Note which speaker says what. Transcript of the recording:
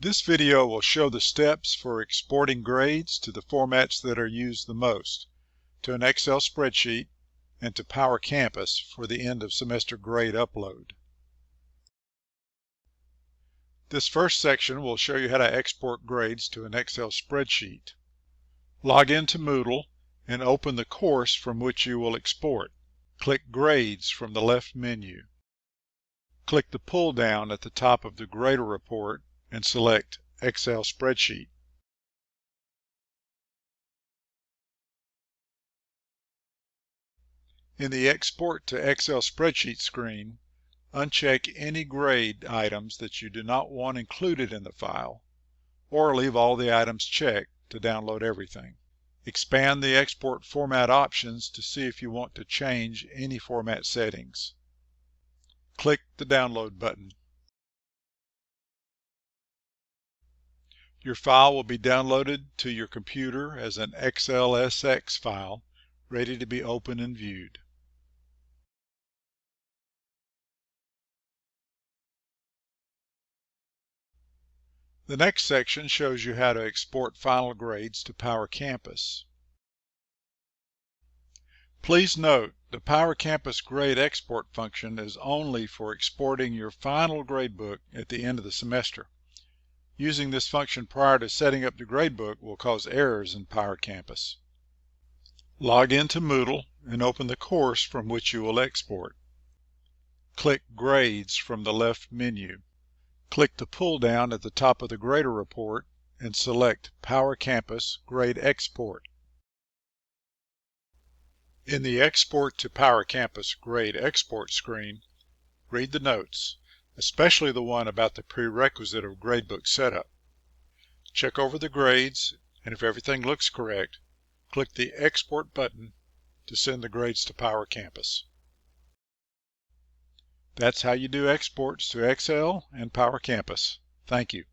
Speaker 1: This video will show the steps for exporting grades to the formats that are used the most, to an Excel spreadsheet, and to PowerCampus for the end of semester grade upload. This first section will show you how to export grades to an Excel spreadsheet. Log into Moodle and open the course from which you will export. Click Grades from the left menu. Click the pull down at the top of the Grader report and select Excel Spreadsheet. In the Export to Excel Spreadsheet screen, uncheck any grade items that you do not want included in the file, or leave all the items checked to download everything. Expand the export format options to see if you want to change any format settings. Click the download button. Your file will be downloaded to your computer as an XLSX file, ready to be opened and viewed. The next section shows you how to export final grades to PowerCampus. Please note, the PowerCampus grade export function is only for exporting your final gradebook at the end of the semester. Using this function prior to setting up the gradebook will cause errors in PowerCampus. Log into Moodle and open the course from which you will export. Click Grades from the left menu. Click the pull down at the top of the Grader report and select PowerCampus Grade Export. In the Export to PowerCampus Grade Export screen, read the notes, especially the one about the prerequisite of gradebook setup. Check over the grades, and if everything looks correct, click the Export button to send the grades to PowerCampus. That's how you do exports to Excel and PowerCampus. Thank you.